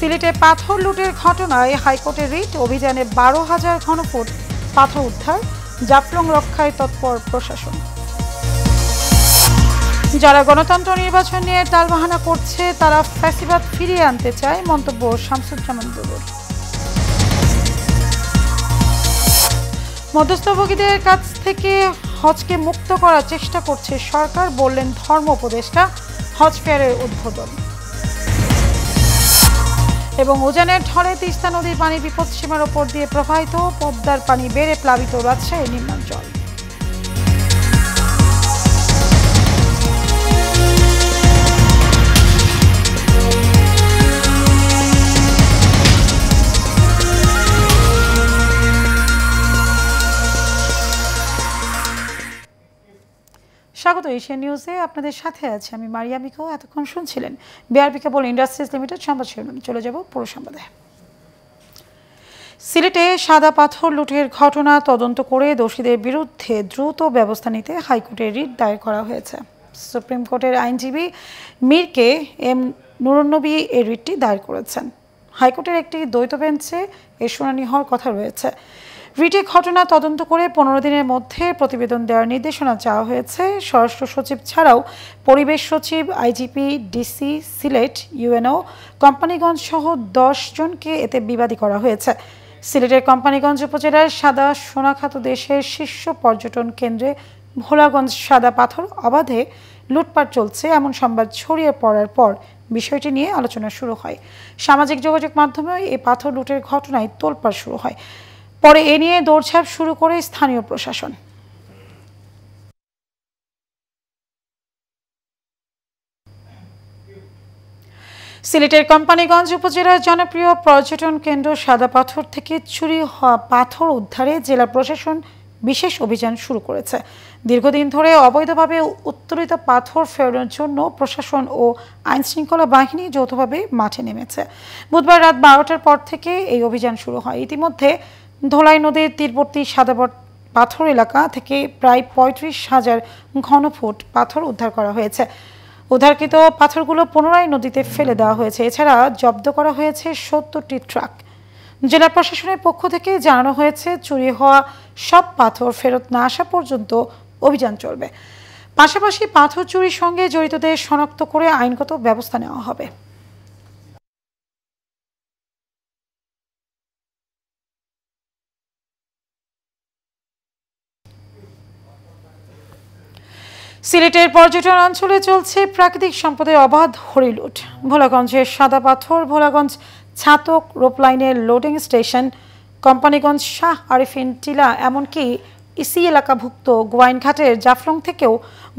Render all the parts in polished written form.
সিলেটে পাথর লুটের ঘটনায় হাইকোর্টের রিট, অভিযানে 12,000 ঘনফুট পাথর উদ্ধার, জাফলং রক্ষায় তৎপর প্রশাসন। যারা গণতন্ত্র নির্বাচন নিয়ে টালবাহানা করছে তারা ফ্যাসিবাদ ফিরিয়ে আনতে চায়, মন্তব্য শামসুজ্জামান দুলুর। মধ্যস্থভোগীদের কাছ থেকে হজকে মুক্ত করার চেষ্টা করছে সরকার, বললেন ধর্ম উপদেষ্টা হজ ফেয়ারের উদ্বোধন। এবং উজানের ঢলে তিস্তা নদীর পানি বিপদসীমার ওপর দিয়ে প্রবাহিত, পদ্মার পানি বেড়ে প্লাবিত রাজশাহীর নিম্নাঞ্চল। স্বাগত এশিয়া নিউজে, আপনাদের সাথে আছে আমি মারিয়া মিকো। এতক্ষণ শুনছিলেন বিআরবি কেবল ইন্ডাস্ট্রিজ লিমিটেড সংবাদ শিরোনাম। চলে যাব পুরো সংবাদে। সিলেটে সাদা পাথর লুটের ঘটনা তদন্ত করে দোষীদের বিরুদ্ধে দ্রুত ব্যবস্থা নিতে হাইকোর্টে রিট দায়ের করা হয়েছে। সুপ্রিম কোর্টের আইনজীবী মীর কে এম নুরুন্নবী এই রিটটি দায়ের করেছেন। হাইকোর্টের একটি দ্বৈত বেঞ্চে এর শুনানি হওয়ার কথা রয়েছে। রিটে ঘটনা তদন্ত করে 15 দিনের মধ্যে প্রতিবেদন দেওয়ার নির্দেশনা চাওয়া হয়েছে। স্বরাষ্ট্র সচিব ছাড়াও পরিবেশ সচিব, IGP, DC Sylhet, UNO, Companiganj সহ 10 জনকে এতে বিবাদী করা হয়েছে। সিলেটের কোম্পানিগঞ্জ উপজেলার সাদা সোনাখাত দেশের শীর্ষ পর্যটন কেন্দ্রে ভোলাগঞ্জ সাদা পাথর অবাধে লুটপাট চলছে এমন সংবাদ ছড়িয়ে পড়ার পর বিষয়টি নিয়ে আলোচনা শুরু হয়। সামাজিক যোগাযোগ মাধ্যমে এই পাথর লুটের ঘটনায় তোলপাড় শুরু হয়। পরে এ নিয়ে দৌড়ঝাঁপ শুরু করে স্থানীয় প্রশাসন। সিলেটের কোম্পানিগঞ্জ উপজেলার জনপ্রিয় পর্যটন কেন্দ্র সাদা পাথর থেকে চুরি হওয়া পাথর উদ্ধারে জেলা প্রশাসন বিশেষ অভিযান শুরু করেছে। দীর্ঘদিন ধরে অবৈধভাবে উত্তোলিত পাথর ফেরানোর জন্য প্রশাসন ও আইনশৃঙ্খলা বাহিনী যৌথভাবে মাঠে নেমেছে। বুধবার রাত 12টার পর থেকে এই অভিযান শুরু হয়। ইতিমধ্যে ধলাই নদীর তীরবর্তী সাদা পাথর এলাকা থেকে প্রায় 35,000 ঘনফুট পাথর উদ্ধার করা হয়েছে। উদ্ধারকৃত পাথরগুলো পুনরায় নদীতে ফেলে দেওয়া হয়েছে। এছাড়া জব্দ করা হয়েছে 70টি ট্রাক। জেলা প্রশাসনের পক্ষ থেকে জানানো হয়েছে, চুরি হওয়া সব পাথর ফেরত না আসা পর্যন্ত অভিযান চলবে। পাশাপাশি পাথর চুরির সঙ্গে জড়িতদের শনাক্ত করে আইনগত ব্যবস্থা নেওয়া হবে। সিলেটের পর্যটন অঞ্চলে চলছে প্রাকৃতিক সম্পদের অবাধ হরিলুট। ভোলাগঞ্জের সাদা পাথর, ভোলাগঞ্জ ছাতক রোপলাইনের লোডিং স্টেশন, কোম্পানিগঞ্জ শাহ আরিফিন টিলা, এমনকি ইসি এলাকাভুক্ত গোয়াইনঘাটের জাফলং থেকেও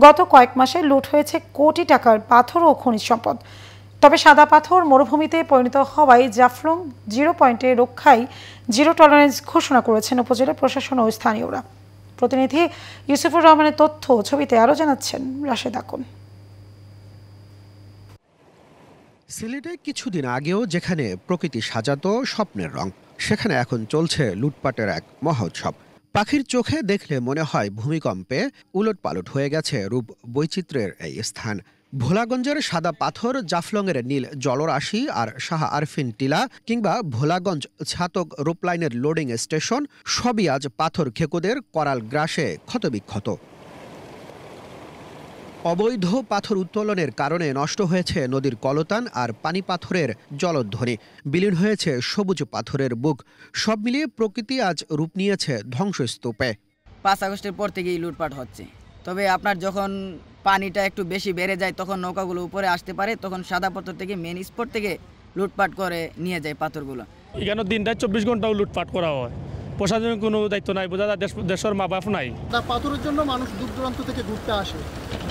গত কয়েক মাসে লুট হয়েছে কোটি টাকার পাথর ও খনিজ সম্পদ। তবে সাদা পাথর মরুভূমিতে পরিণত হওয়ায় জাফলং জিরো পয়েন্টে রক্ষায় জিরো টলারেন্স ঘোষণা করেছেন উপজেলা প্রশাসন ও স্থানীয়রা। প্রতিনিধি ইউসুফুর রহমানের তথ্য ছবিতে আরো জানাচ্ছেন রাশেদ আকুন। সিলেটে কিছুদিন আগেও যেখানে প্রকৃতি সাজাতো স্বপ্নের রং, সেখানে এখন চলছে লুটপাটের এক মহোৎসব। পাখির চোখে দেখলে মনে হয় ভূমিকম্পে উলটপালট হয়ে গেছে রূপ বৈচিত্র্যের এই স্থান। ভোলাগঞ্জের সাদা পাথর, জাফলংয়ের নীল জলরাশি আর শাহ আরফিন টিলা কিংবা ভোলাগঞ্জ ছাতক রোপলাইনের লোডিং স্টেশন সবই আজ পাথর খেকোদের করাল গ্রাসে ক্ষতবিক্ষত। অবৈধ পাথর উত্তোলনের কারণে নষ্ট হয়েছে নদীর কলতান আর পানি পাথরের জলধ্বনি, বিলীন হয়েছে সবুজ পাথরের বুক। সব মিলিয়ে প্রকৃতি আজ রূপ নিয়েছে ধ্বংসস্তূপে। 5 আগস্টের পর থেকেই লুটপাট হচ্ছে। তবে আপনার যখন পানিটা একটু বেশি বেড়ে যায় তখন নৌকাগুলো উপরে আসতে পারে, তখন সাদা পাথর থেকে মেন স্পট থেকে লুটপাট করে নিয়ে যায় পাথরগুলো। এখানে দিনটা 24 ঘন্টাও লুটপাট করা হয়। প্রশাসনের কোনো দায়িত্ব নাই, বোঝা যায় দেশের মা বাপ নাই। পাথরের জন্য মানুষ দূর দূরান্ত থেকে ঘুরতে আসে,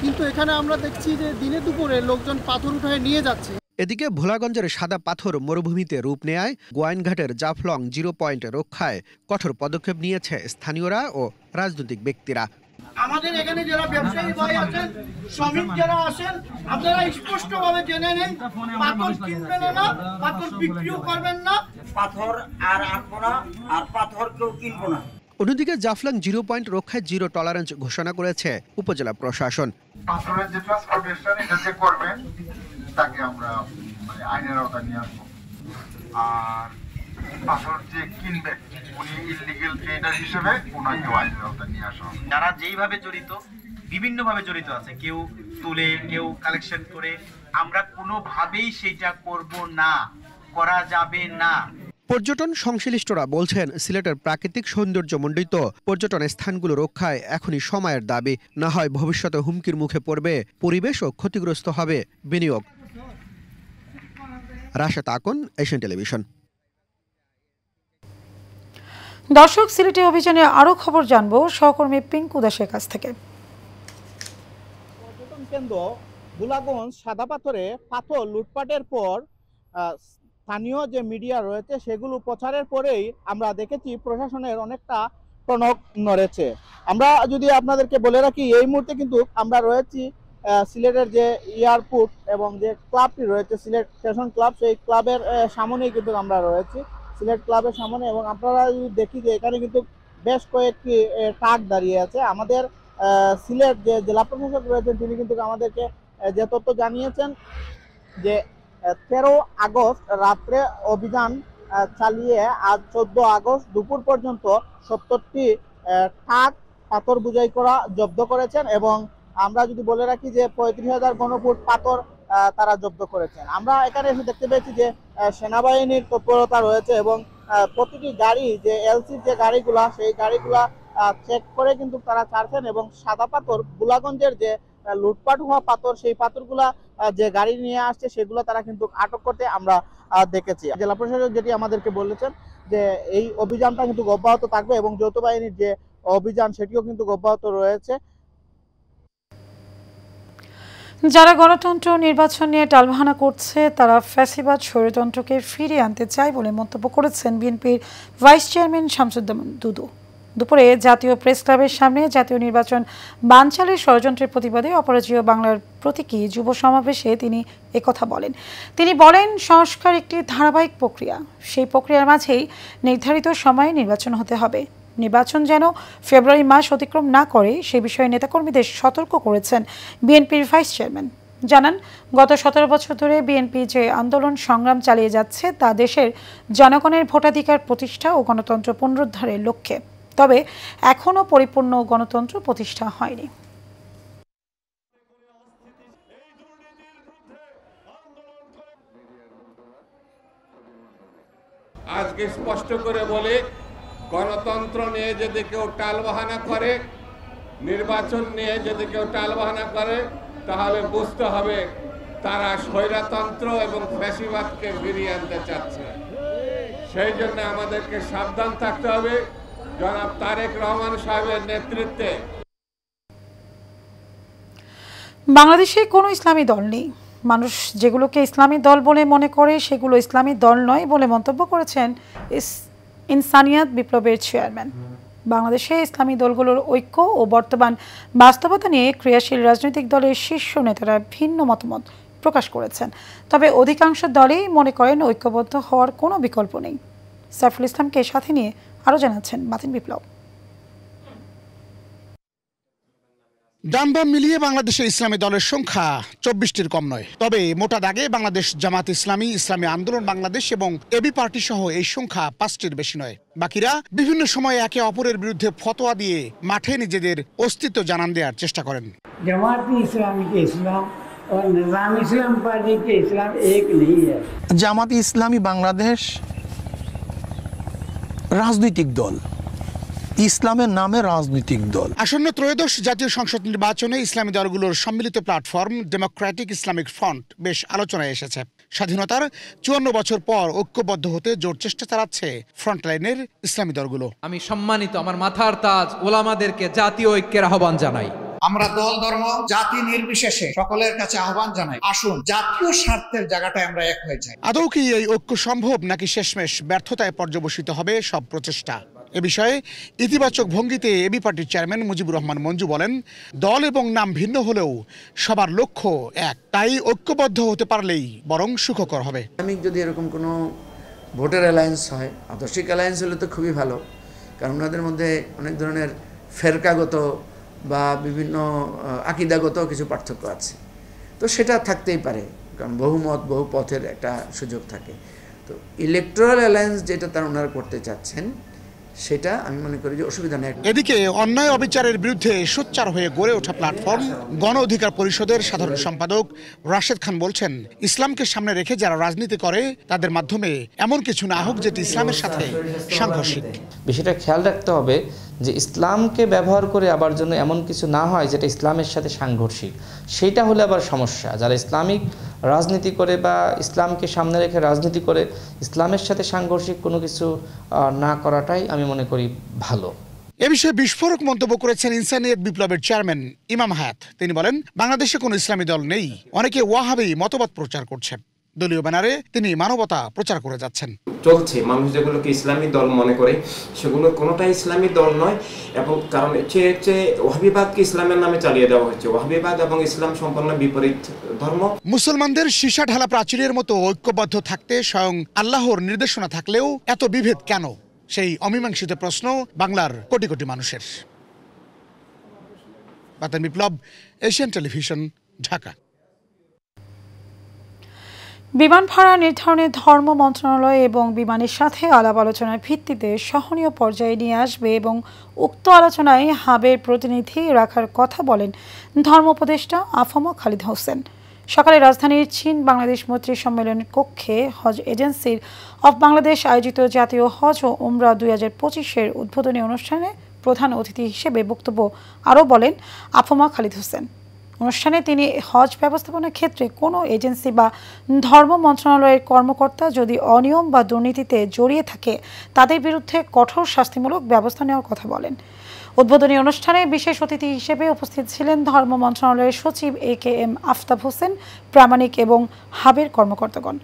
কিন্তু এখানে আমরা দেখছি যে দিনে দুপুরে লোকজন পাথর উঠায় নিয়ে যাচ্ছে। এদিকে ভোলাগঞ্জের সাদা পাথর মরুভূমিতে রূপ নেয় গোয়াইনঘাটের জাফলং জিরো পয়েন্ট রক্ষায় কঠোর পদক্ষেপ নিয়েছে স্থানীয়রা ও রাজনৈতিক ব্যক্তিরা। আমাদের এখানে যারা ব্যবসায়ী ভাই আছেন, শ্রমিক যারা আছেন, আপনারা স্পষ্টভাবে জেনে নেন, পাথর কিনবেন না, পাথর বিক্রিও করবেন না, পাথর আর আনবো না, আর পাথর কেউ কিনবো না। অন্যদিকে জাফলং জিরো পয়েন্ট রক্ষায় জিরো টলারেন্স ঘোষণা করেছে উপজেলা প্রশাসন। পাথরের যে ট্রান্সপোর্টেশন এটা যে করবেন তাকে আমরা আইনের আওতায় নিয়ে আসবো। আর পাথর যে কিনবে উনি ইললিগেল ট্রেডার হিসেবে ওনাকে আইনের আওতায় নিয়ে আসা হবে। যারা যেইভাবে জড়িত, বিভিন্নভাবে জড়িত আছে, কেউ তুলে, কেউ কালেকশন করে, আমরা কোনোভাবেই সেটা করব না, করা যাবে না। পর্যটন সংশ্লিষ্টরা বলছেন, সিলেটের প্রাকৃতিক সৌন্দর্যমণ্ডিত পর্যটন স্থানগুলো রক্ষায় এখনই সময়ের দাবি, না হয় ভবিষ্যতে হুমকির মুখে পড়বে পরিবেশ ও ক্ষতিগ্রস্ত হবে বিনিয়োগ। Rashed Akon, Asian television. দর্শক, সিলেটে অভিযানে আরো খবর জানবো সহকর্মী পিঙ্কু দাসের কাছ থেকে। পর্যটন কেন্দ্র গোলাগঞ্জ সাদা পাথরে পাথর লুটপাটের পর স্থানীয় যে মিডিয়া রয়েছে সেগুলো প্রচারের পরেই আমরা দেখেছি প্রশাসনের অনেকটা টনক নড়েছে। আমরা যদি আপনাদেরকে বলে রাখি, এই মুহূর্তে কিন্তু আমরা রয়েছি সিলেটের যে এয়ারপোর্ট এবং যে ক্লাবটি রয়েছে সিলেট স্টেশন ক্লাব, সেই ক্লাবের সামনেই কিন্তু আমরা রয়েছি, সিলেট ক্লাবের সামনে। এবং আপনারা যদি দেখি যে এখানে কিন্তু বেশ কয়েকটি ট্রাক দাঁড়িয়ে আছে। আমাদের সিলেট যে জেলা প্রশাসক রয়েছেন তিনি কিন্তু আমাদেরকে যে তথ্য জানিয়েছেন যে 13 আগস্ট রাত্রে অভিযান চালিয়ে আজ 14 আগস্ট দুপুর পর্যন্ত 70টি ট্রাক পাথর বোঝাই করা জব্দ করেছেন। এবং আমরা যদি বলে রাখি যে 35,000 ঘনফুট পাথর তারা জব্দ করেছেন। আমরা এখানে এসে দেখতে পেয়েছি যে সেনাবাহিনীর তৎপরতা রয়েছে এবং প্রতিটি গাড়ি যে এলসির যে গাড়িগুলা সেই গাড়িগুলা চেক করে কিন্তু তারা ছাড়ছেন। এবং সাদা পাথর গোলাগঞ্জের যে লুটপাট হওয়া পাথর, সেই পাথরগুলা যে গাড়ি নিয়ে আসছে সেগুলো তারা কিন্তু আটক করতে আমরা দেখেছি। জেলা প্রশাসক যেটি আমাদেরকে বলেছেন যে এই অভিযানটা কিন্তু অব্যাহত থাকবে এবং যৌথ বাহিনীর যে অভিযান সেটিও কিন্তু অব্যাহত রয়েছে। যারা গণতন্ত্র নির্বাচন নিয়ে টালবাহানা করছে তারা ফ্যাসিবাদ স্বৈরতন্ত্রকে ফিরিয়ে আনতে চায় বলে মন্তব্য করেছেন বিএনপির ভাইস চেয়ারম্যান শামসুজ্জামান দুদু। দুপুরে জাতীয় প্রেস ক্লাবের সামনে জাতীয় নির্বাচন বানচালের ষড়যন্ত্রের প্রতিবাদে অপরাজেয় বাংলার প্রতীকী যুব সমাবেশে তিনি একথা বলেন। তিনি বলেন, সংস্কার একটি ধারাবাহিক প্রক্রিয়া, সেই প্রক্রিয়ার মাঝেই নির্ধারিত সময়ে নির্বাচন হতে হবে। নির্বাচন যেন ফেব্রুয়ারি মাস অতিক্রম না করে সে বিষয়ে নেতাকর্মীদের সতর্ক করেছেন বিএনপির ভাইস চেয়ারম্যান। জানান, গত 17 বছর ধরে বিএনপি যে আন্দোলন সংগ্রাম চালিয়ে যাচ্ছে তা দেশের জনগণের ভোটাধিকার প্রতিষ্ঠা ও গণতন্ত্র পুনরুদ্ধারের লক্ষ্যে। তবে এখনও পরিপূর্ণ গণতন্ত্র প্রতিষ্ঠা হয়নি। আজকে স্পষ্ট করে বলে, গণতন্ত্র নিয়ে যদি কেউ টালবাহানা করে, নির্বাচন নিয়ে যদি কেউ টালবাহানা করে, তাহলে বুঝতে হবে তারা স্বৈরতন্ত্র এবং ফ্যাসিবাদকে ফিরিয়ে আনতে চাচ্ছে। সেই জন্য আমাদেরকে সাবধান থাকতে হবে। জনাব তারেক রহমান সাহেবের নেতৃত্বে বাংলাদেশে কোনো ইসলামী দল নেই। মানুষ যেগুলোকে ইসলামী দল বলে মনে করে সেগুলো ইসলামী দল নয় বলে মন্তব্য করেছেন ইনসানিয়াত বিপ্লবের চেয়ারম্যান। বাংলাদেশে ইসলামী দলগুলোর ঐক্য ও বর্তমান বাস্তবতা নিয়ে ক্রিয়াশীল রাজনৈতিক দলের শীর্ষ নেতারা ভিন্ন মতামত প্রকাশ করেছেন। তবে অধিকাংশ দলই মনে করেন ঐক্যবদ্ধ হওয়ার কোনো বিকল্প নেই। সাইফুল ইসলামকে সাথে নিয়ে আরও জানাচ্ছেন মাতিন বিপ্লব। ডান বাম মিলিয়ে বাংলাদেশে ইসলামী দলের সংখ্যা 24টির কম নয়। তবে মোটা দাগে বাংলাদেশ জামাত ইসলামী, ইসলামী আন্দোলন বাংলাদেশ এবং এবি পার্টি সহ এই সংখ্যা 5টির বেশি নয়। বাকিরা বিভিন্ন সময়ে একে অপরের বিরুদ্ধে ফতোয়া দিয়ে মাঠে নিজেদের অস্তিত্ব জানান দেওয়ার চেষ্টা করেন। জামাত ইসলামী के इस्लाम और निज़ाम इस्लाम पार्टी के इस्लाम एक नहीं है। জামাত ইসলামী বাংলাদেশ রাজনৈতিক দল, ইসলামের নামে রাজনৈতিক দল। আসন্ন ত্রয়োদশ জাতীয় সংসদ নির্বাচনে ইসলামী দলগুলোর সম্মিলিত প্ল্যাটফর্ম ডেমোক্রেটিক ইসলামিক ফ্রন্ট বেশ আলোচনায় এসেছে। স্বাধীনতার 54 বছর পর ঐক্যবদ্ধ হতে জোর চেষ্টা চালাচ্ছে ফ্রন্টলাইনের ইসলামী দলগুলো। আমি সম্মানিত আমার মাথার তাজ ওলামাদেরকে জাতীয় ঐক্যের আহ্বান জানাই। আমরা দল ধর্ম জাতি নির্বিশেষে সকলের কাছে আহ্বান জানাই, আসুন জাতীয় স্বার্থের জায়গাটায় আমরা এক হয়ে যাই। আদৌ কি এই ঐক্য সম্ভব, নাকি শেষমেশ ব্যর্থতায় পর্যবসিত হবে সব প্রচেষ্টা? এ বিষয়ে ইতিবাচক ভঙ্গিতে এবি পার্টির চেয়ারম্যান মুজিবুর রহমান মঞ্জু বলেন, দল এবং নাম ভিন্ন হলেও সবার লক্ষ্য এক, তাই ঐক্যবদ্ধ হতে পারলেই বরং সুখকর হবে। যদি এরকম কোনো ভোটার অ্যালায়েন্স হয়, আদর্শিক অ্যালায়েন্স হলে তো খুবই ভালো, কারণ ওনাদের মধ্যে অনেক ধরনের ফেরকাগত বা বিভিন্ন আকিদাগত কিছু পার্থক্য আছে, তো সেটা থাকতেই পারে, কারণ বহুমত বহু পথের একটা সুযোগ থাকে। তো ইলেকট্রাল অ্যালায়েন্স যেটা তারা ওনারা করতে চাচ্ছেন সেটা আমি মনে করি যে অসুবিধা নেই। এদিকে অন্যায় অবিচারের বিরুদ্ধে সোচ্চার হয়ে গড়ে ওঠা প্ল্যাটফর্ম গণ অধিকার পরিষদের সাধারণ সম্পাদক রাশেদ খান বলছেন, ইসলামকে সামনে রেখে যারা রাজনীতি করে তাদের মাধ্যমে এমন কিছু না হোক যেটি ইসলামের সাথে সাংঘর্ষিক। বিষয়টা খেয়াল রাখতে হবে যে ইসলামকে ব্যবহার করে আবার জন্য এমন কিছু না হয় যেটা ইসলামের সাথে সাংঘর্ষিক, সেইটা হলে আবার সমস্যা। যারা ইসলামিক রাজনীতি করে বা ইসলামকে সামনে রেখে রাজনীতি করে ইসলামের সাথে সাংঘর্ষিক কোনো কিছু না করাটাই আমি মনে করি ভালো। এ বিষয়ে বিস্ফোরক মন্তব্য করেছেন ইনসানিয়ত বিপ্লবের চেয়ারম্যান ইমাম হায়াত। তিনি বলেন, বাংলাদেশে কোনো ইসলামী দল নেই, অনেকে ওয়াহাবি মতবাদ প্রচার করছেন। দলীয় ব্যানারে তিনি মানবতা প্রচার করে যাচ্ছেন। চলছে মানুষ যেগুলোকে ইসলামী দল মনে করে সেগুলো কোনোটাই ইসলামী দল নয়, এবং কারণ হচ্ছে ওয়াহাবিবাদকে ইসলামের নামে চালিয়ে দেওয়া হচ্ছে। ওয়াহাবিবাদ এবং ইসলাম সম্পূর্ণ বিপরীত ধর্ম। মুসলমানদের সীসা ঢালা প্রাচীরের মতো ঐক্যবদ্ধ থাকতে স্বয়ং আল্লাহর নির্দেশনা থাকলেও এত বিভেদ কেন? সেই অমীমাংসিত প্রশ্ন বাংলার কোটি কোটি মানুষের। বাতান বিপ্লব, এশিয়ান টেলিভিশন, ঢাকা। বিমান ভাড়া নির্ধারণে ধর্ম মন্ত্রণালয় এবং বিমানের সাথে আলাপ আলোচনার ভিত্তিতে সহনীয় পর্যায়ে নিয়ে আসবে এবং উক্ত আলোচনায় হাবের প্রতিনিধি রাখার কথা বলেন ধর্ম উপদেষ্টা আফমা খালিদ হোসেন। সকালে রাজধানীর চীন বাংলাদেশ মৈত্রী সম্মেলনের কক্ষে হজ এজেন্সির অফ বাংলাদেশ আয়োজিত জাতীয় হজ ও উমরা 2025-এর উদ্বোধনী অনুষ্ঠানে প্রধান অতিথি হিসেবে বক্তব্য আরও বলেন আফমা খালিদ হোসেন। অনুষ্ঠানে তিনি হজ ব্যবস্থাপনার ক্ষেত্রে কোনো এজেন্সি বা ধর্ম মন্ত্রণালয়ের কর্মকর্তা যদি অনিয়ম বা দুর্নীতিতে জড়িয়ে থাকে তাদের বিরুদ্ধে কঠোর শাস্তিমূলক ব্যবস্থা নেওয়ার কথা বলেন। উদ্বোধনী অনুষ্ঠানে বিশেষ অতিথি হিসেবে উপস্থিত ছিলেন ধর্ম মন্ত্রণালয়ের সচিব AKM আফতাব হোসেন, প্রামাণিক এবং হাবের কর্মকর্তাগণ।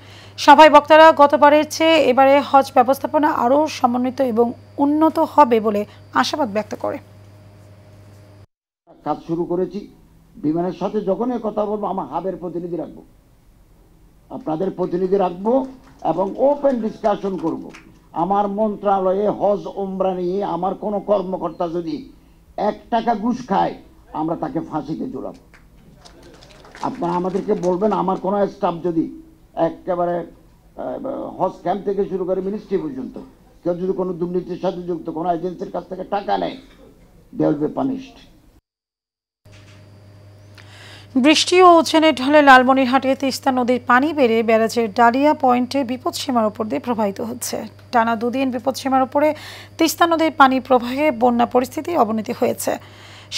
সভায় বক্তারা গতবারের চেয়ে এবারে হজ ব্যবস্থাপনা আরও সমন্বিত এবং উন্নত হবে বলে আশাবাদ ব্যক্ত করে। কাজ শুরু করেছি, বিমানের সাথে যখনই কথা বলবো আমার হাবের প্রতিনিধি রাখবো, আপনাদের প্রতিনিধি রাখবো এবং ওপেন ডিসকাশন করব। আমার মন্ত্রণালয়ে হজ উমরা নিয়ে আমার কোনো কর্মকর্তা যদি 1 টাকা ঘুষ খায় আমরা তাকে ফাঁসিতে ঝুলাবো। আপনারা আমাদেরকে বলবেন আমার কোনো স্টাফ যদি একেবারে হজ ক্যাম্প থেকে শুরু করে মিনিস্ট্রি পর্যন্ত কেউ যদি কোনো দুর্নীতির সাথে যুক্ত কোনো এজেন্সির কাছ থেকে টাকা নেয়, দে উইল বি পানিশড। বৃষ্টি ও উচ্ছেনের ঢলে লালমনিরহাটে তিস্তা নদীর পানি বেড়ে ব্যারাজের ডালিয়া পয়েন্টে বিপদসীমার উপর দিয়ে প্রবাহিত হচ্ছে। টানা 2 দিন বিপদসীমার উপরে তিস্তা নদীর পানি প্রবাহে বন্যা পরিস্থিতির অবনতি হয়েছে।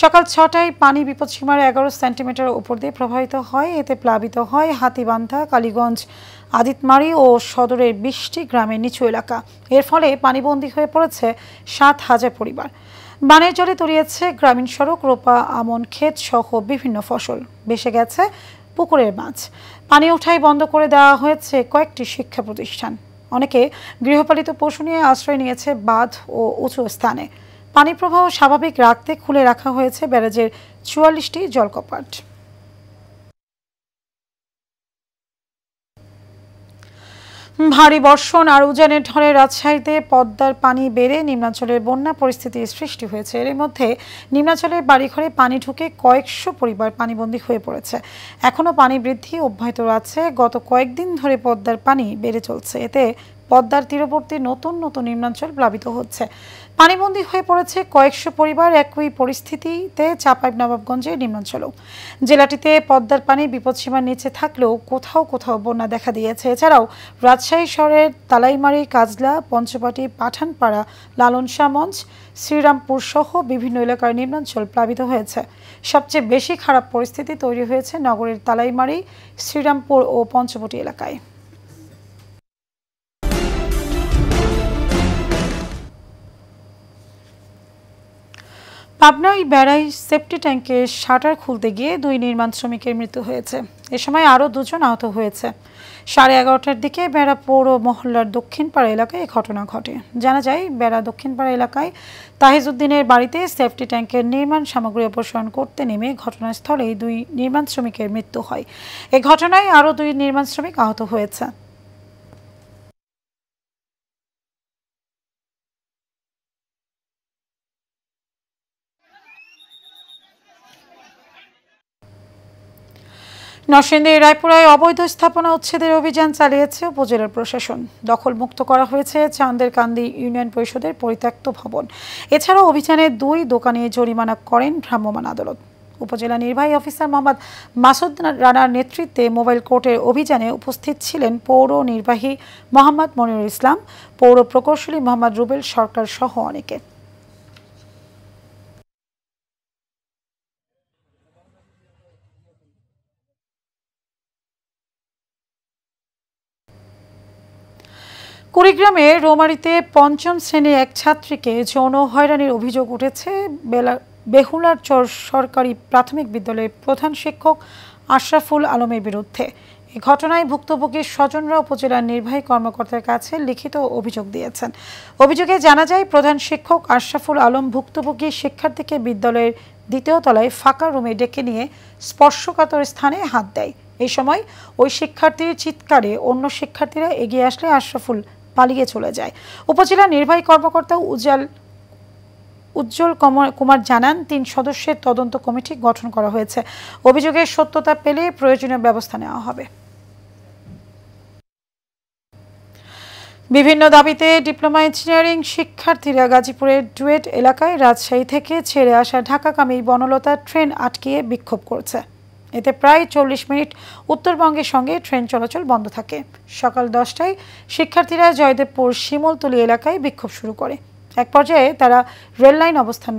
সকাল 6টায় পানি বিপদসীমার 11 সেন্টিমিটার উপর দিয়ে প্রবাহিত হয়। এতে প্লাবিত হয় হাতিবান্ধা, কালীগঞ্জ, আদিতমারি ও সদরের 20টি গ্রামের নিচু এলাকা। এর ফলে পানিবন্দী হয়ে পড়েছে 7,000 পরিবার। বানের জলে তলিয়েছে গ্রামীণ সড়ক, রোপা, আমন ক্ষেত সহ বিভিন্ন ফসল, ভেসে গেছে পুকুরের মাছ। পানি ওঠাই বন্ধ করে দেওয়া হয়েছে কয়েকটি শিক্ষা প্রতিষ্ঠান। অনেকে গৃহপালিত পশু নিয়ে আশ্রয় নিয়েছে বাঁধ ও উঁচু স্থানে। পানি প্রবাহ স্বাভাবিক রাখতে খুলে রাখা হয়েছে ব্যারাজের 44টি জলকপাট। ভারী বর্ষণ আর উজানের ঢলে রাজশাহীতে পদ্মার পানি বেড়ে নিম্নাঞ্চলের বন্যা পরিস্থিতির সৃষ্টি হয়েছে। এর মধ্যে নিম্নাঞ্চলের বাড়িঘরে পানি ঢুকে কয়েকশো পরিবার পানিবন্দী হয়ে পড়েছে। এখনও পানি বৃদ্ধি অব্যাহত আছে। গত কয়েকদিন ধরে পদ্মার পানি বেড়ে চলছে। এতে পদ্মার তীরবর্তী নতুন নতুন নিম্নাঞ্চল প্লাবিত হচ্ছে। পানিবন্দী হয়ে পড়েছে কয়েকশো পরিবার। একই পরিস্থিতিতে চাঁপাইনবাবগঞ্জের নিম্নাঞ্চলও। জেলাটিতে পদ্মার পানি বিপদসীমার নিচে থাকলেও কোথাও কোথাও বন্যা দেখা দিয়েছে। এছাড়াও রাজশাহী শহরের তালাইমারি, কাজলা, পঞ্চপাটি, পাঠানপাড়া, লালন শাহ মঞ্চ, শ্রীরামপুর সহ বিভিন্ন এলাকার নিম্নাঞ্চল প্লাবিত হয়েছে। সবচেয়ে বেশি খারাপ পরিস্থিতি তৈরি হয়েছে নগরের তালাইমারি, শ্রীরামপুর ও পঞ্চবটি এলাকায়। পাবনায় বেড়ায় সেফটি ট্যাঙ্কের শাটার খুলতে গিয়ে 2 নির্মাণ শ্রমিকের মৃত্যু হয়েছে। এ সময় আরও 2 জন আহত হয়েছে। 11:30টার দিকে বেড়া পৌর মহল্লার দক্ষিণপাড়া এলাকায় এই ঘটনা ঘটে। জানা যায়, বেড়া দক্ষিণপাড়া এলাকায় তাহিজউদ্দিনের বাড়িতে সেফটি ট্যাঙ্কের নির্মাণ সামগ্রী অপসারণ করতে নেমে ঘটনাস্থলেই 2 নির্মাণ শ্রমিকের মৃত্যু হয়। এ ঘটনায় আরও 2 নির্মাণ শ্রমিক আহত হয়েছে। নরসিংদীর রায়পুরায় অবৈধ স্থাপনা উচ্ছেদের অভিযান চালিয়েছে উপজেলার প্রশাসন। দখলমুক্ত করা হয়েছে চান্দেরকান্দি ইউনিয়ন পরিষদের পরিত্যক্ত ভবন। এছাড়াও অভিযানে 2 দোকানে জরিমানা করেন ভ্রাম্যমাণ আদালত। উপজেলা নির্বাহী অফিসার মোহাম্মদ মাসুদ রানার নেতৃত্বে মোবাইল কোর্টের অভিযানে উপস্থিত ছিলেন পৌর নির্বাহী মোহাম্মদ মনিরুল ইসলাম, পৌর প্রকৌশলী মোহাম্মদ রুবেল সরকার সহ অনেকে। কুড়িগ্রামের রোমারিতে 5ম শ্রেণীর এক ছাত্রীকে যৌন হয়রানির অভিযোগ উঠেছে বেহুলার চর সরকারি প্রাথমিক বিদ্যালয়ের প্রধান শিক্ষক আশরাফুল আলমের বিরুদ্ধে। এই ঘটনায় ভুক্তভোগীর স্বজনরা উপজেলার নির্বাহী কর্মকর্তার কাছে লিখিত অভিযোগ দিয়েছেন। অভিযোগে জানা যায়, প্রধান শিক্ষক আশরাফুল আলম ভুক্তভোগী শিক্ষার্থীকে বিদ্যালয়ের 2য় তলায় ফাঁকা রুমে ডেকে নিয়ে স্পর্শকাতর স্থানে হাত দেয়। এই সময় ওই শিক্ষার্থীর চিৎকারে অন্য শিক্ষার্থীরা এগিয়ে আসলে আশরাফুল পালিয়ে চলে যায়। উপজেলা নির্বাহী কর্মকর্তা উজ্জ্বল কুমার জানান, 3 সদস্যের তদন্ত কমিটি গঠন করা হয়েছে। অভিযোগের সত্যতা পেলে প্রয়োজনীয় ব্যবস্থা নেওয়া হবে। বিভিন্ন দাবিতে ডিপ্লোমা ইঞ্জিনিয়ারিং শিক্ষার্থীরা গাজীপুরের ডুয়েট এলাকায় রাজশাহী থেকে ছেড়ে আসা ঢাকাগামী বনলতা ট্রেন আটকিয়ে বিক্ষোভ করছে। এতে প্রায় 40 মিনিট উত্তরবঙ্গের সঙ্গে ট্রেন চলাচল বন্ধ থাকে। সকাল 10টায় শিক্ষার্থীরা জয়দেবপুর শিমলতলী এলাকায় বিক্ষোভ শুরু করে। এক পর্যায়ে তারা রেললাইন অবস্থান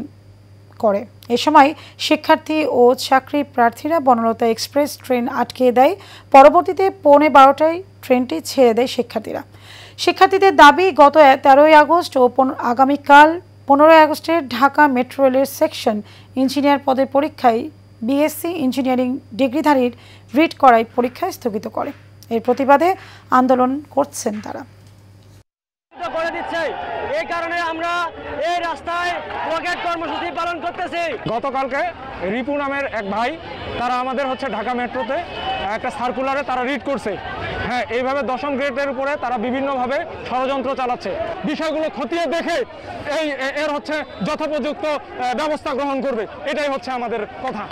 করে। এ সময় শিক্ষার্থী ও চাকরি প্রার্থীরা বনলতা এক্সপ্রেস ট্রেন আটকে দেয়। পরবর্তীতে 12:15টায় ট্রেনটি ছেড়ে দেয় শিক্ষার্থীদের দাবি, গত 13ই আগস্ট ও আগামীকাল 15ই আগস্টের ঢাকা মেট্রো রেলের সেকশন ইঞ্জিনিয়ার পদের পরীক্ষায় বিএসসি ইঞ্জিনিয়ারিং ডিগ্রিধারীর রিট করাই পরীক্ষা স্থগিত করে। এর প্রতিবাদে আন্দোলন করছেন তারা। করে দিচ্ছে, এই কারণে আমরা এই রাস্তায় ব্লকেট কর্মসূচি পালন করতেছি। গতকালকে রিপু নামের এক ভাই, তারা আমাদের ঢাকা মেট্রোতে একটা সার্কুলারে তারা রিড করছে। হ্যাঁ, এইভাবে 10ম গ্রেডের উপরে তারা বিভিন্নভাবে ষড়যন্ত্র চালাচ্ছে। বিষয়গুলো খতিয়ে দেখে এর যথোপযুক্ত ব্যবস্থা গ্রহণ করবে, এটাই হচ্ছে আমাদের কথা।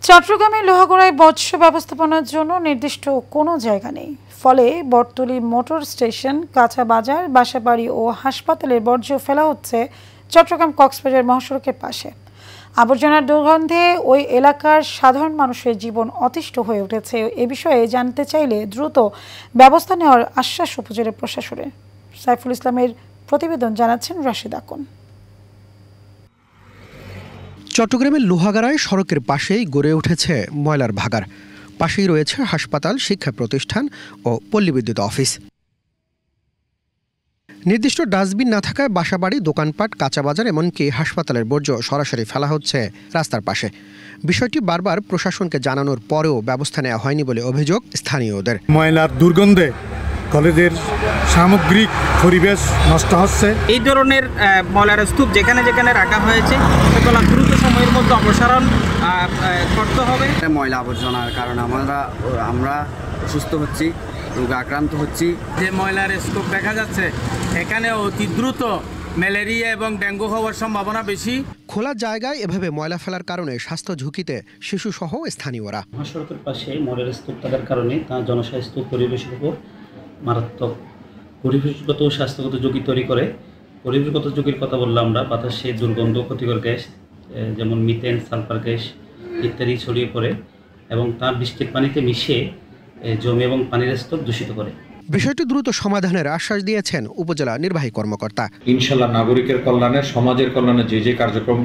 চট্টগ্রামের লোহাগড়ায় বর্জ্য ব্যবস্থাপনার জন্য নির্দিষ্ট কোনো জায়গা নেই। ফলে বটতলী মোটর স্টেশন, কাঁচা বাজার, বাসাবাড়ি ও হাসপাতালের বর্জ্য ফেলা হচ্ছে চট্টগ্রাম কক্সবাজার মহাসড়কের পাশে। আবর্জনার দুর্গন্ধে ওই এলাকার সাধারণ মানুষের জীবন অতিষ্ঠ হয়ে উঠেছে। এ বিষয়ে জানতে চাইলে দ্রুত ব্যবস্থা নেওয়ার আশ্বাস উপজেলা প্রশাসনের। সাইফুল ইসলামের প্রতিবেদন জানাচ্ছেন রাশিদ আকন। চট্টগ্রামের লোহাগাড়ায় সড়কের পাশেই গড়ে উঠেছে ময়লার ভাগাড়। পাশেই রয়েছে হাসপাতাল, শিক্ষা প্রতিষ্ঠান ও পল্লী বিদ্যুৎ অফিস। নির্দিষ্ট ডাস্টবিন না থাকায় বাসাবাড়ি, দোকানপাট, কাঁচা বাজার এমনকি হাসপাতালের বর্জ্য সরাসরি ফেলা হচ্ছে রাস্তার পাশে। বিষয়টি বারবার প্রশাসনকে জানানোর পরেও ব্যবস্থা নেওয়া হয়নি বলে অভিযোগ স্থানীয়দের। ময়লার দুর্গন্ধে কলেজের সামগ্রিক পরিবেশ নষ্ট হচ্ছে। এই ধরনের ময়লার স্তূপ যেখানে যেখানে রাখা হয়েছে সেগুলো দ্রুত সময়ের মধ্যে অপসারণ করতে হবে। ময়লা আবর্জনার কারণে আমরা অসুস্থ হচ্ছি, রোগে আক্রান্ত হচ্ছি। যে ময়লার স্তূপ দেখা যাচ্ছে এখানে অতি দ্রুত ম্যালেরিয়া এবং ডেঙ্গু হওয়ার সম্ভাবনা বেশি। খোলা জায়গায় এভাবে ময়লা ফেলার কারণে স্বাস্থ্য ঝুঁকিতে শিশুসহ স্থানীয়রা। মহাসড়কের পাশে ময়লার স্তূপ থাকার কারণে তা জনস্বাস্থ্য পরিবেশের উপর মারাত্মক পরিবেশগত ও স্বাস্থ্যগত ঝুঁকি তৈরি করে। পরিবেশগত ঝুঁকির কথা বললে আমরা বাতাসে দুর্গন্ধ, ক্ষতিকর গ্যাস যেমন মিথেন, সালফার গ্যাস ইত্যাদি ছড়িয়ে পড়ে এবং তা বৃষ্টির পানিতে মিশে জমি এবং পানির স্তর দূষিত করে। বিষয়টি দ্রুত সমাধানের আশ্বাস দিয়েছেন উপজেলা নির্বাহী কর্মকর্তা। ইনশাআল্লাহ নাগরিকের কল্যাণে, সমাজের কল্যাণে যে কার্যক্রম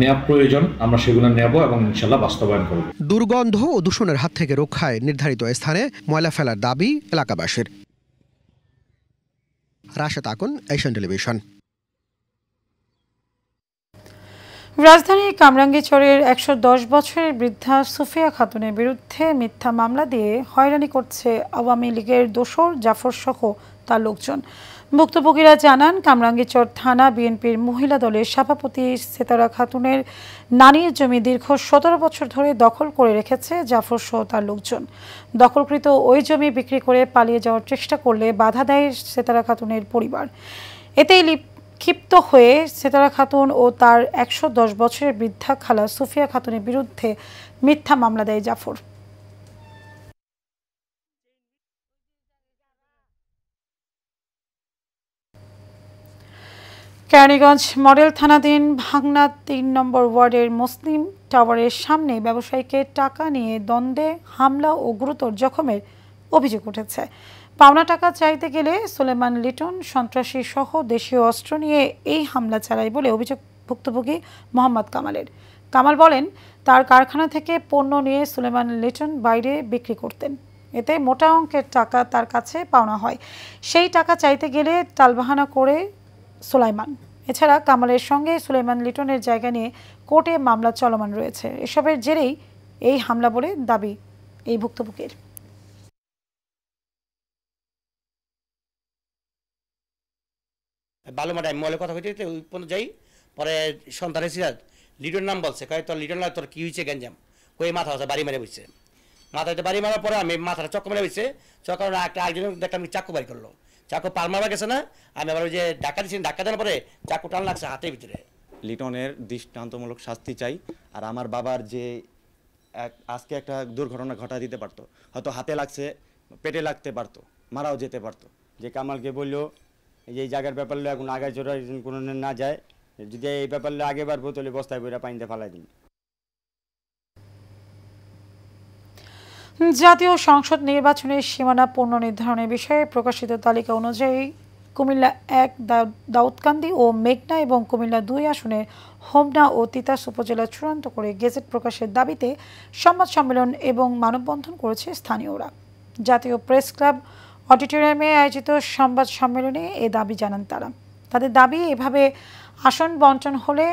নেওয়া প্রয়োজন আমরা সেগুলো নেব এবং ইনশাআল্লাহ বাস্তবায়ন করব। দুর্গন্ধ ও দূষণের হাত থেকে রক্ষায় নির্ধারিত স্থানে ময়লা ফেলার দাবি এলাকাবাসীর। Rashed Akon, Asian television. রাজধানীর কামরাঙ্গীরচরের 110 বছরের বৃদ্ধা সুফিয়া খাতুনের বিরুদ্ধে মিথ্যা মামলা দিয়ে হয়রানি করছে আওয়ামী লীগের দোসর জাফর সহ তার লোকজন। ভুক্তভোগীরা জানান, কামরাঙ্গীরচর থানা বিএনপির মহিলা দলের সভাপতি সেতারা খাতুনের নানির জমি দীর্ঘ 17 বছর ধরে দখল করে রেখেছে জাফর সহ তার লোকজন। দখলকৃত ওই জমি বিক্রি করে পালিয়ে যাওয়ার চেষ্টা করলে বাধা দেয় সেতারা খাতুনের পরিবার। এতেই ক্ষিপ্ত হয়ে সেতারা খাতুন ও তার ১১০ বছরের বৃদ্ধা খালা সুফিয়া খাতুনের বিরুদ্ধে মিথ্যা মামলা দেয় জাফর। কেরানীগঞ্জ মডেল থানাধীন ভাঙনা ৩ নম্বর ওয়ার্ডের মুসলিম টাওয়ারের সামনে ব্যবসায়ীকে টাকা নিয়ে দ্বন্দ্বে হামলা ও গুরুতর জখমের অভিযোগ উঠেছে। পাওনা টাকা চাইতে গেলে সুলেমান লিটন সন্ত্রাসী সহ দেশীয় অস্ত্র নিয়ে এই হামলা চালায় বলে অভিযোগ ভুক্তভোগী মোহাম্মদ কামালের। কামাল বলেন, তার কারখানা থেকে পণ্য নিয়ে সুলেমান লিটন বাইরে বিক্রি করতেন। এতে মোটা অঙ্কের টাকা তার কাছে পাওনা হয়। সেই টাকা চাইতে গেলে টালবাহানা করে সুলাইমান। এছাড়া কামালের সঙ্গে সুলেমান লিটনের জায়গা নিয়ে কোর্টে মামলা চলমান রয়েছে। এসবের জেরেই এই হামলা বলে দাবি এই ভুক্তভোগীর। ভালো মাঠে আমি মলে কথা হইতে ওই পর্যন্ত যাই, পরে সন্তানের সিরাজ লিটন নাম বলছে, কয়ে তোর লিটন তোর কী হয়েছে গ্যাঞ্জাম, কয়ে মাথা হচ্ছে বাড়ি মেরে বসছে। মাথাতে বাড়ি মারার পরে আমি মাথাটা চক্কর মেরে বসছে, চক্কর একটা একজন দেখলাম চাকু বাড়ি করলো, চাকু পাল মারা গেছে না, আমি আবার ওই যে ধাক্কা দিচ্ছি, ধাক্কা দেওয়ার পরে চাকু টান লাগছে হাতের ভিতরে। লিটনের দৃষ্টান্তমূলক শাস্তি চাই। আর আমার বাবার যে আজকে একটা দুর্ঘটনা ঘটা দিতে পারতো, হয়তো হাতে লাগছে, পেটে লাগতে পারতো, মারাও যেতে পারতো। যে কামালকে বললো এই জায়গার ব্যাপারে এখন আগে জোড়া কোনো না যায়, যদি এই ব্যাপারে আগে বাড়বো তাহলে বস্তায় বইরা পানিতে ফালাই দিন। জাতীয় সংসদ নির্বাচনের সীমানা পুনর্নির্ধারণের বিষয়ে প্রকাশিত তালিকা অনুযায়ী কুমিল্লা ১, দাউদকান্দি ও মেঘনা এবং কুমিল্লা ২ আসনের হোমনা ও তিতাস উপজেলা চূড়ান্ত করে গেজেট প্রকাশের দাবিতে সংবাদ সম্মেলন এবং মানববন্ধন করেছে স্থানীয়রা। জাতীয় প্রেস ক্লাব অডিটোরিয়ামে আয়োজিত সংবাদ সম্মেলনে এ দাবি জানান তারা। তাদের দাবি, এভাবে আসন বণ্টন হলে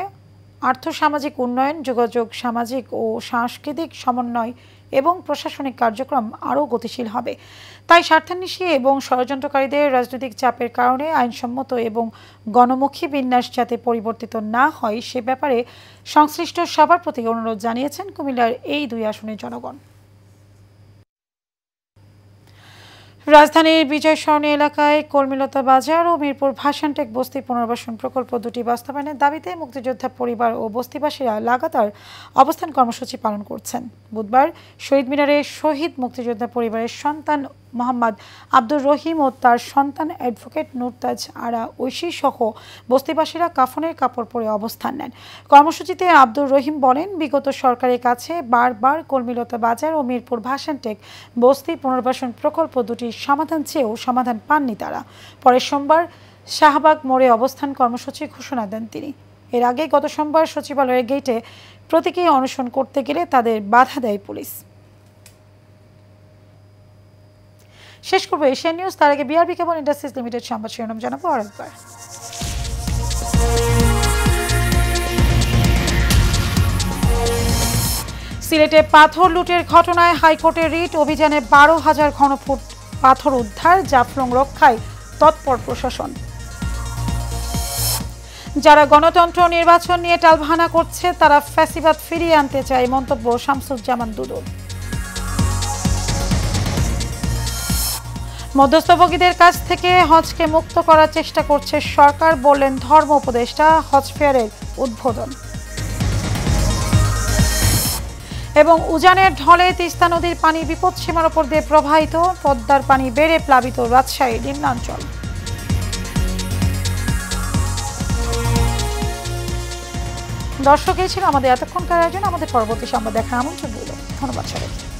আর্থসামাজিক উন্নয়ন, যোগাযোগ, সামাজিক ও সাংস্কৃতিক সমন্বয় এবং প্রশাসনিক কার্যক্রম আরও গতিশীল হবে। তাই স্বার্থান্বেষী এবং ষড়যন্ত্রকারীদের রাজনৈতিক চাপের কারণে আইনসম্মত এবং গণমুখী বিন্যাস যাতে পরিবর্তিত না হয় সে ব্যাপারে সংশ্লিষ্ট সবার প্রতি অনুরোধ জানিয়েছেন কুমিল্লার এই ২ আসনের জনগণ। রাজধানীর বিজয় সরণি এলাকায় কলমিলতা বাজার ও মিরপুর ভাসানটেক বস্তি পুনর্বাসন প্রকল্প দুটি বাস্তবায়নের দাবিতে মুক্তিযোদ্ধা পরিবার ও বস্তিবাসীরা লাগাতার অবস্থান কর্মসূচি পালন করছেন। বুধবার শহীদ মিনারে শহীদ মুক্তিযোদ্ধা পরিবারের সন্তান মোহাম্মদ আব্দুর রহিম ও তার সন্তান অ্যাডভোকেট নুরতাজ আরা ঐশী সহ বস্তিবাসীরা কাফনের কাপড় পরে অবস্থান নেন। কর্মসূচিতে আব্দুর রহিম বলেন, বিগত সরকারের কাছে বারবার কলমিলতা বাজার ও মিরপুর ভাসানটেক বস্তি পুনর্বাসন প্রকল্প দুটি সমাধান চেয়েও সমাধান পাননি তারা। পরে সোমবার শাহবাগ মোড়ে অবস্থান কর্মসূচি ঘোষণা দেন তিনি। এর আগে গত সোমবার সচিবালয়ের গেটে প্রতীকী অনশন করতে গেলে তাদের বাধা দেয় পুলিশ। শেষ করবো এশিয়ান নিউজ, তার আগে বিআরবি কেবল ইন্ডাস্ট্রিজ লিমিটেড সংবাদ শিরোনাম জানাবো আরেকবার। সিলেটে পাথর লুটের ঘটনায় হাইকোর্টের রিট অভিযানে ১২,০০০ ঘনফুট পাথর উদ্ধার, জাফলং রক্ষায় তৎপর প্রশাসন। যারা গণতন্ত্র নির্বাচন নিয়ে টালবাহানা করছে তারা ফ্যাসিবাদ ফিরিয়ে আনতে চায়, মন্তব্য শামসুজ্জামান দুদুর। মধ্যস্থভোগীদের কাছ থেকে হজকে মুক্ত করার চেষ্টা করছে সরকার, বললেন ধর্ম উপদেষ্টা হজ ফেয়ারের উদ্বোধন। এবং উজানের ঢলে তিস্তা নদীর পানি বিপদসীমার উপর দিয়ে প্রবাহিত, পদ্মার পানি বেড়ে প্লাবিত রাজশাহী নিম্নাঞ্চল। দর্শক, এই ছিল আমাদের এতক্ষণকার আয়োজন। আমাদের পরবর্তী সংবাদ দেখার আমন্ত্রণ রইল। ধন্যবাদ সবাইকে।